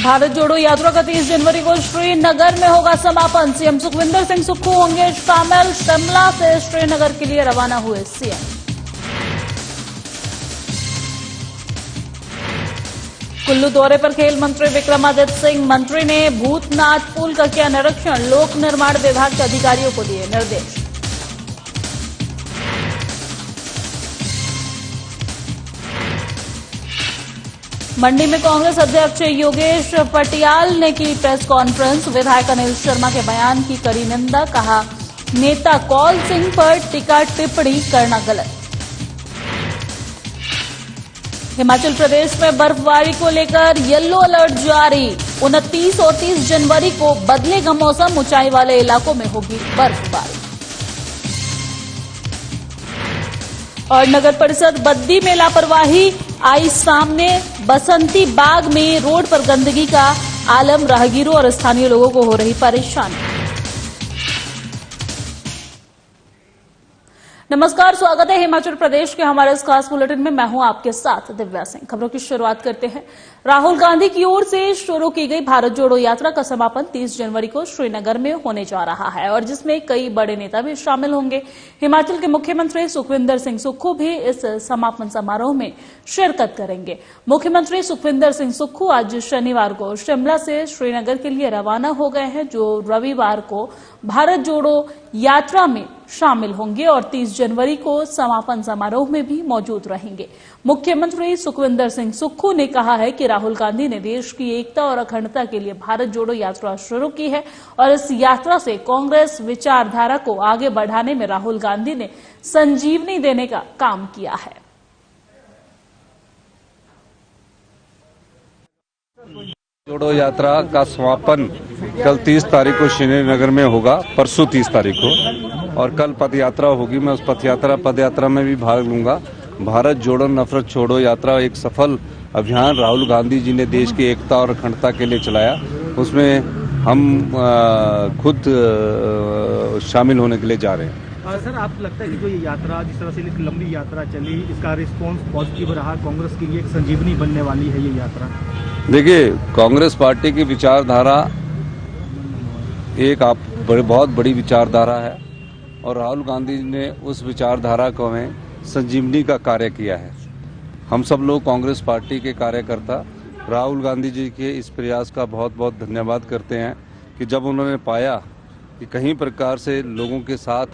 भारत जोड़ो यात्रा का 30 जनवरी को श्रीनगर में होगा समापन। सीएम सुखविंदर सिंह सुक्खू होंगे शामिल। शिमला से श्रीनगर के लिए रवाना हुए सीएम। कुल्लू दौरे पर खेल मंत्री विक्रमादित्य सिंह। मंत्री ने भूतनाथ पुल का किया निरीक्षण। लोक निर्माण विभाग के अधिकारियों को दिए निर्देश। मंडी में कांग्रेस अध्यक्ष योगेश पटियाल ने की प्रेस कॉन्फ्रेंस। विधायक अनिल शर्मा के बयान की कड़ी निंदा। कहा, नेता कौल सिंह पर टीका टिप्पणी करना गलत। हिमाचल प्रदेश में बर्फबारी को लेकर येलो अलर्ट जारी। 29 और 30 जनवरी को बदलेगा मौसम। ऊंचाई वाले इलाकों में होगी बर्फबारी। और नगर परिषद बद्दी में लापरवाही आई सामने। बसंती बाग में रोड पर गंदगी का आलम। राहगीरों और स्थानीय लोगों को हो रही परेशानी। नमस्कार, स्वागत है हिमाचल प्रदेश के हमारे इस खास बुलेटिन में। मैं हूं आपके साथ दिव्या सिंह। खबरों की शुरुआत करते हैं। राहुल गांधी की ओर से शुरू की गई भारत जोड़ो यात्रा का समापन 30 जनवरी को श्रीनगर में होने जा रहा है और जिसमें कई बड़े नेता भी शामिल होंगे। हिमाचल के मुख्यमंत्री सुखविंदर सिंह सुक्खू भी इस समापन समारोह में शिरकत करेंगे। मुख्यमंत्री सुखविंदर सिंह सुक्खू आज शनिवार को शिमला से श्रीनगर के लिए रवाना हो गए हैं, जो रविवार को भारत जोड़ो यात्रा में शामिल होंगे और 30 जनवरी को समापन समारोह में भी मौजूद रहेंगे। मुख्यमंत्री सुखविंदर सिंह सुक्खू ने कहा है कि राहुल गांधी ने देश की एकता और अखंडता के लिए भारत जोड़ो यात्रा शुरू की है और इस यात्रा से कांग्रेस विचारधारा को आगे बढ़ाने में राहुल गांधी ने संजीवनी देने का काम किया है। जोड़ो यात्रा का समापन कल 30 तारीख को श्रीनगर में होगा, परसों 30 तारीख को, और कल पद यात्रा होगी। मैं उस पद यात्रा में भी भाग लूंगा। भारत जोड़ो नफरत छोड़ो यात्रा एक सफल अभियान राहुल गांधी जी ने देश की एकता और अखंडता के लिए चलाया। उसमें हम खुद शामिल होने के लिए जा रहे हैं। सर, आपको लगता है कि जो ये यात्रा, जिस तरह से एक लंबी यात्रा चली, इसका रिस्पॉन्स पॉजिटिव रहा, कांग्रेस के लिए एक संजीवनी बनने वाली है ये यात्रा? देखिए, कांग्रेस पार्टी की विचारधारा एक बहुत बड़ी विचारधारा है और राहुल गांधी ने उस विचारधारा को में संजीवनी का कार्य किया है। हम सब लोग कांग्रेस पार्टी के कार्यकर्ता राहुल गांधी जी के इस प्रयास का बहुत बहुत धन्यवाद करते हैं कि जब उन्होंने पाया कि कहीं प्रकार से लोगों के साथ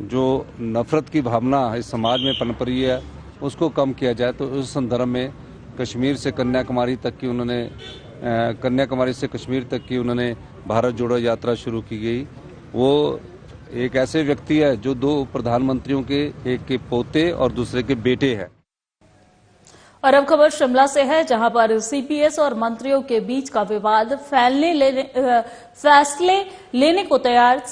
जो नफरत की भावना इस समाज में पनप रही है उसको कम किया जाए, तो उस संदर्भ में कश्मीर से कन्याकुमारी तक की कन्याकुमारी से कश्मीर तक की उन्होंने भारत जोड़ो यात्रा शुरू की गई। वो एक ऐसे व्यक्ति है जो 2 प्रधानमंत्रियों के, एक के पोते और दूसरे के बेटे हैं। और अब खबर शिमला से है, जहां पर सीपीएस और मंत्रियों के बीच का विवाद फैसले लेने को तैयार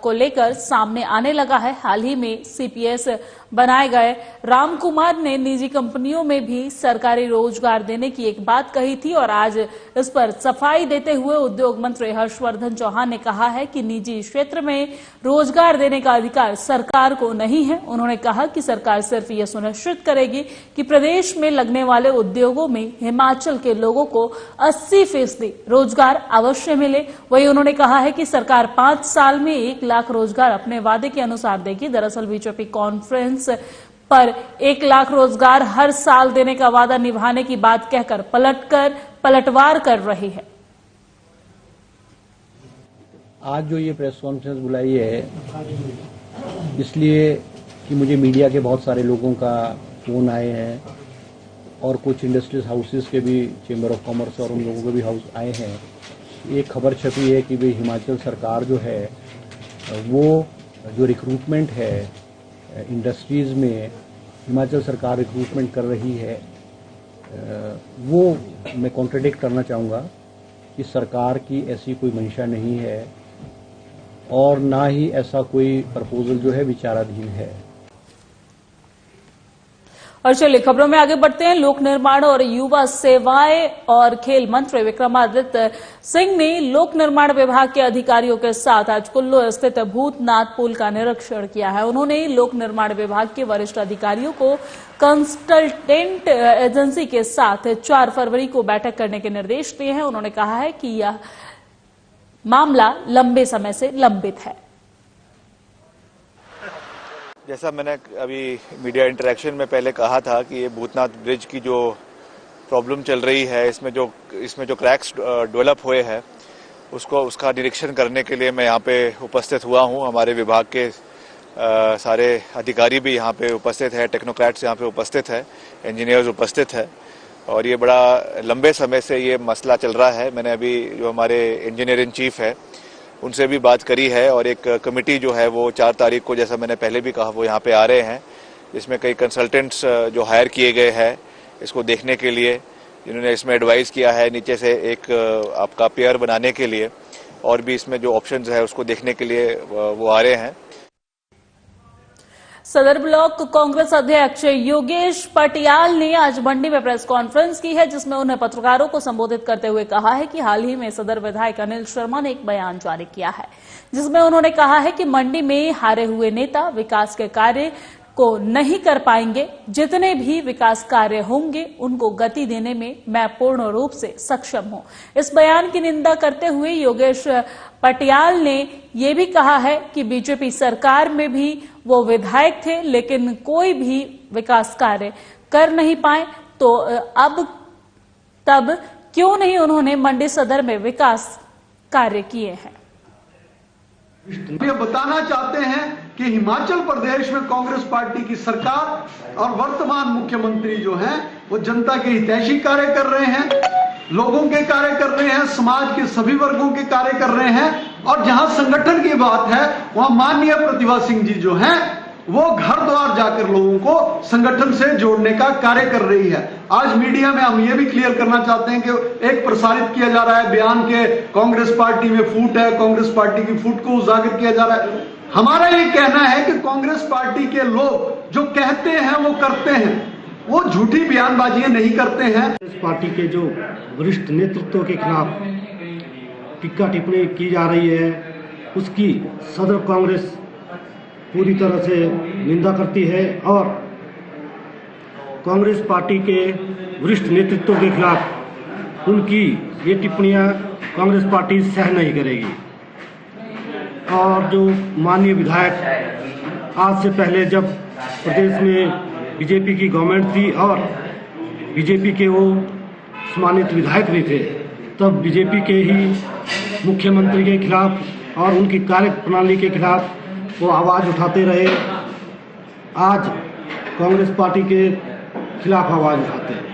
को लेकर सामने आने लगा है। हाल ही में सीपीएस बनाए गए राम कुमार ने निजी कंपनियों में भी सरकारी रोजगार देने की एक बात कही थी और आज इस पर सफाई देते हुए उद्योग मंत्री हर्षवर्धन चौहान ने कहा है कि निजी क्षेत्र में रोजगार देने का अधिकार सरकार को नहीं है। उन्होंने कहा कि सरकार सिर्फ ये सुनिश्चित करेगी कि प्रदेश में लगने वाले उद्योगों में हिमाचल के लोगों को 80% रोजगार अवश्य मिले। वहीं उन्होंने कहा है कि सरकार 5 साल में 1 लाख रोजगार अपने वादे के अनुसार देगी। दरअसल बीजेपी कॉन्फ्रेंस पर 1 लाख रोजगार हर साल देने का वादा निभाने की बात कहकर पलटवार कर रही है। आज जो ये प्रेस कॉन्फ्रेंस बुलाई है इसलिए कि मुझे मीडिया के बहुत सारे लोगों का फोन आए हैं और कुछ इंडस्ट्रीज हाउसेस के भी, चेंबर ऑफ कॉमर्स और उन लोगों के भी हाउस आए हैं। एक खबर छपी है कि भाई हिमाचल सरकार जो है वो जो रिक्रूटमेंट है इंडस्ट्रीज में, हिमाचल सरकार रिक्रूटमेंट कर रही है, वो मैं कॉन्ट्रडिक्ट करना चाहूँगा कि सरकार की ऐसी कोई मंशा नहीं है और ना ही ऐसा कोई प्रपोजल जो है विचाराधीन है। और चलिए खबरों में आगे बढ़ते हैं। लोक निर्माण और युवा सेवाएं और खेल मंत्री विक्रमादित्य सिंह ने लोक निर्माण विभाग के अधिकारियों के साथ आज कुल्लू स्थित भूतनाथ पुल का निरीक्षण किया है। उन्होंने लोक निर्माण विभाग के वरिष्ठ अधिकारियों को कंसल्टेंट एजेंसी के साथ 4 फरवरी को बैठक करने के निर्देश दिए हैं। उन्होंने कहा है कि यह मामला लंबे समय से लंबित है। जैसा मैंने अभी मीडिया इंटरेक्शन में पहले कहा था कि ये भूतनाथ ब्रिज की जो प्रॉब्लम चल रही है, इसमें जो क्रैक्स डेवलप हुए हैं उसका निरीक्षण करने के लिए मैं यहाँ पे उपस्थित हुआ हूँ। हमारे विभाग के सारे अधिकारी भी यहाँ पे उपस्थित है, टेक्नोक्रेट्स यहाँ पे उपस्थित है, इंजीनियर्स उपस्थित है और ये बड़ा लंबे समय से ये मसला चल रहा है। मैंने अभी जो हमारे इंजीनियर इन चीफ है उनसे भी बात करी है और एक कमेटी जो है वो 4 तारीख को, जैसा मैंने पहले भी कहा, वो यहाँ पे आ रहे हैं, जिसमें कई कंसल्टेंट्स जो हायर किए गए हैं इसको देखने के लिए, जिन्होंने इसमें एडवाइस किया है नीचे से एक आपका पेयर बनाने के लिए और भी इसमें जो ऑप्शंस है उसको देखने के लिए वो आ रहे हैं। सदर ब्लॉक कांग्रेस अध्यक्ष योगेश पटियाल ने आज मंडी में प्रेस कॉन्फ्रेंस की है, जिसमें उन्हें पत्रकारों को संबोधित करते हुए कहा है कि हाल ही में सदर विधायक अनिल शर्मा ने एक बयान जारी किया है, जिसमें उन्होंने कहा है कि मंडी में हारे हुए नेता विकास के कार्य को नहीं कर पाएंगे। जितने भी विकास कार्य होंगे उनको गति देने में मैं पूर्ण रूप से सक्षम हूं। इस बयान की निंदा करते हुए योगेश पटियाल ने यह भी कहा है कि बीजेपी सरकार में भी वो विधायक थे लेकिन कोई भी विकास कार्य कर नहीं पाए, तो तब क्यों नहीं उन्होंने मंडी सदर में विकास कार्य किए हैं। ये बताना चाहते हैं कि हिमाचल प्रदेश में कांग्रेस पार्टी की सरकार और वर्तमान मुख्यमंत्री जो हैं वो जनता के हितैषी कार्य कर रहे हैं, लोगों के कार्य कर रहे हैं, समाज के सभी वर्गों के कार्य कर रहे हैं। और जहां संगठन की बात है वहां माननीय प्रतिभा सिंह जी जो हैं वो घर द्वार जाकर लोगों को संगठन से जोड़ने का कार्य कर रही है। आज मीडिया में हम ये भी क्लियर करना चाहते हैं कि एक प्रसारित किया जा रहा है बयान के कांग्रेस पार्टी में फूट है, कांग्रेस पार्टी की फूट को उजागर किया जा रहा है। हमारा ये कहना है कि कांग्रेस पार्टी के लोग जो कहते हैं वो करते हैं, वो झूठी बयानबाजियां नहीं करते हैं। कांग्रेस पार्टी के जो वरिष्ठ नेतृत्व के खिलाफ टीका टिप्पणी की जा रही है उसकी सदर कांग्रेस पूरी तरह से निंदा करती है और कांग्रेस पार्टी के वरिष्ठ नेतृत्व के खिलाफ उनकी ये टिप्पणियां कांग्रेस पार्टी सहन नहीं करेगी। और जो माननीय विधायक आज से पहले जब प्रदेश में बीजेपी की गवर्नमेंट थी और बीजेपी के वो सम्मानित विधायक भी थे, तब बीजेपी के ही मुख्यमंत्री के खिलाफ और उनकी कार्य प्रणाली के खिलाफ वो आवाज उठाते रहे। आज कांग्रेस पार्टी के खिलाफ आवाज उठाते हैं।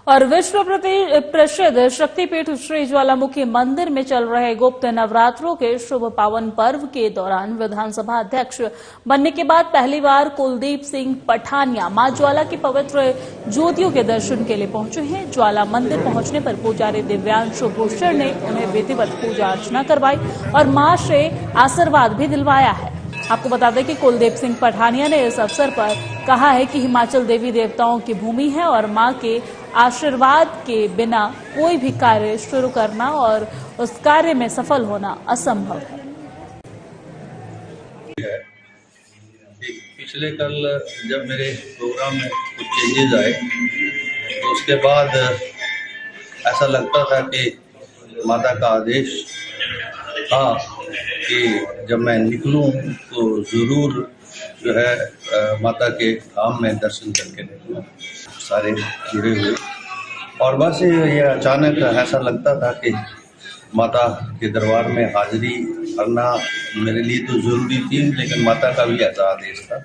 और विश्व प्रसिद्ध शक्तिपीठ श्री ज्वालामुखी मंदिर में चल रहे गुप्त नवरात्रों के शुभ पावन पर्व के दौरान विधानसभा अध्यक्ष बनने के बाद पहली बार कुलदीप सिंह पठानिया मां ज्वाला की पवित्र ज्योतियों के दर्शन के लिए पहुंचे हैं। ज्वाला मंदिर पहुंचने पर पुजारी दिव्यांशु भूषण ने उन्हें विधिवत पूजा अर्चना करवाई और मां से आशीर्वाद भी दिलवाया है। आपको बता दें कि कुलदीप सिंह पठानिया ने इस अवसर पर कहा है कि हिमाचल देवी देवताओं की भूमि है और मां के आशीर्वाद के बिना कोई भी कार्य शुरू करना और उस कार्य में सफल होना असंभव है। पिछले कल जब मेरे प्रोग्राम में कुछ चेंजेस आए तो उसके बाद ऐसा लगता था कि माता का आदेश था कि जब मैं निकलूं तो ज़रूर जो है माता के धाम में दर्शन करके निकलूं। सारे जुड़े हुए और बस ये अचानक ऐसा लगता था कि माता के दरबार में हाजिरी करना मेरे लिए तो ज़रूरी थी, लेकिन माता का भी ऐसा आदेश था।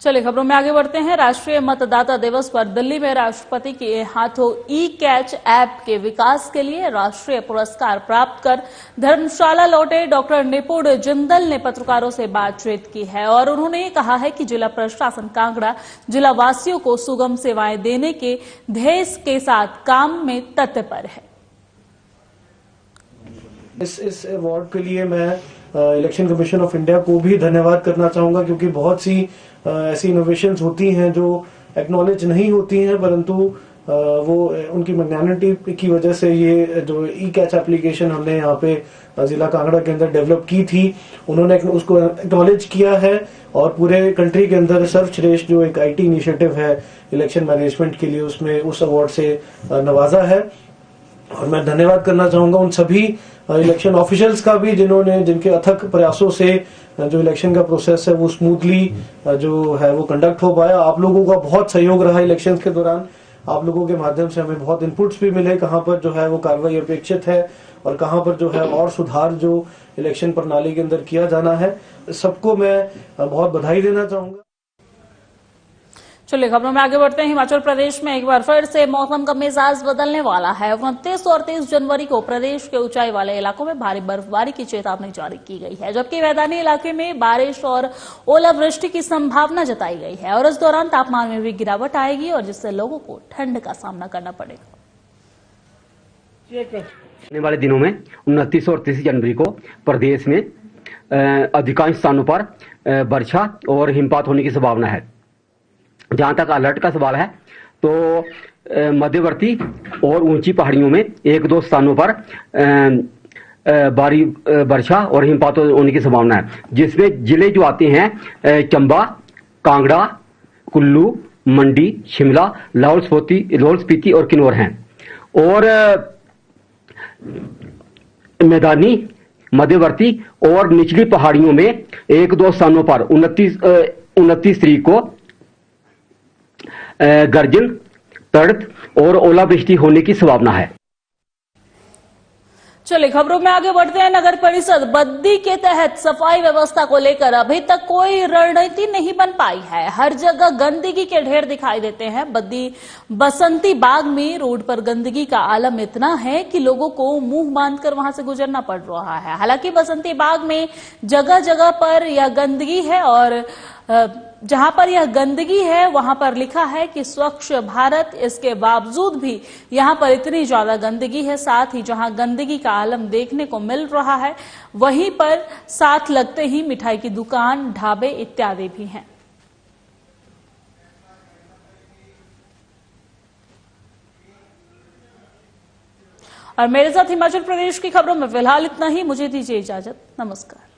चलिए खबरों में आगे बढ़ते हैं। राष्ट्रीय मतदाता दिवस पर दिल्ली में राष्ट्रपति के हाथों ई कैच ऐप के विकास के लिए राष्ट्रीय पुरस्कार प्राप्त कर धर्मशाला लौटे डॉक्टर निपुण जिंदल ने पत्रकारों से बातचीत की है और उन्होंने कहा है कि जिला प्रशासन कांगड़ा जिला वासियों को सुगम सेवाएं देने के ध्येय के साथ काम में तत्पर है। इस अवार्ड के लिए मैं इलेक्शन कमीशन ऑफ इंडिया को भी धन्यवाद करना चाहूंगा, क्योंकि बहुत सी ऐसी इनोवेशंस होती हैं जो एक्नॉलेज नहीं होती हैं, परंतु वो उनकी मैग्नेटिक की वजह से ये जो ई कैच एप्लीकेशन हमने यहाँ पे जिला कांगड़ा के अंदर डेवलप की थी, उन्होंने उसको एक्नॉलेज किया है और पूरे कंट्री के अंदर सर्वश्रेष्ठ जो एक IT इनिशिएटिव है इलेक्शन मैनेजमेंट के लिए, उसमें उस अवार्ड से नवाजा है। और मैं धन्यवाद करना चाहूंगा उन सभी इलेक्शन ऑफिशियल्स का भी जिनके अथक प्रयासों से जो इलेक्शन का प्रोसेस है वो स्मूथली जो है वो कंडक्ट हो पाया। आप लोगों का बहुत सहयोग रहा इलेक्शन के दौरान, आप लोगों के माध्यम से हमें बहुत इनपुट्स भी मिले, कहां पर जो है वो कार्रवाई अपेक्षित है और कहां पर जो है और सुधार जो इलेक्शन प्रणाली के अंदर किया जाना है। सबको मैं बहुत बधाई देना चाहूंगा। चलिए खबरों में आगे बढ़ते हैं। हिमाचल प्रदेश में एक बार फिर से मौसम का मिजाज बदलने वाला है। 29 और 30 जनवरी को प्रदेश के ऊंचाई वाले इलाकों में भारी बर्फबारी की चेतावनी जारी की गई है, जबकि मैदानी इलाके में बारिश और ओलावृष्टि की संभावना जताई गई है और इस दौरान तापमान में भी गिरावट आएगी और जिससे लोगों को ठंड का सामना करना पड़ेगा। आने वाले दिनों में 29 और 30 जनवरी को प्रदेश में अधिकांश स्थानों पर वर्षा और हिमपात होने की संभावना है। जहां तक अलर्ट का सवाल है तो मध्यवर्ती और ऊंची पहाड़ियों में 1-2 स्थानों पर भारी वर्षा और हिमपात होने की संभावना है, जिसमें जिले जो आते हैं चंबा, कांगड़ा, कुल्लू, मंडी, शिमला, लाहौल स्पीति और किन्नौर हैं। और मैदानी, मध्यवर्ती और निचली पहाड़ियों में 1-2 स्थानों पर 29 तारीख को गर्जन, तड़क और ओलावृष्टि होने की संभावना है। चलिए खबरों में आगे बढ़ते हैं। नगर परिषद बद्दी के तहत सफाई व्यवस्था को लेकर अभी तक कोई रणनीति नहीं बन पाई है। हर जगह गंदगी के ढेर दिखाई देते हैं। बद्दी बसंती बाग में रोड पर गंदगी का आलम इतना है कि लोगों को मुंह बांधकर वहां से गुजरना पड़ रहा है। हालांकि बसंती बाग में जगह जगह पर यह गंदगी है और जहां पर यह गंदगी है वहां पर लिखा है कि स्वच्छ भारत, इसके बावजूद भी यहां पर इतनी ज्यादा गंदगी है। साथ ही जहां गंदगी का आलम देखने को मिल रहा है, वहीं पर साथ लगते ही मिठाई की दुकान, ढाबे इत्यादि भी हैं। और मेरे साथ हिमाचल प्रदेश की खबरों में फिलहाल इतना ही। मुझे दीजिए इजाजत। नमस्कार।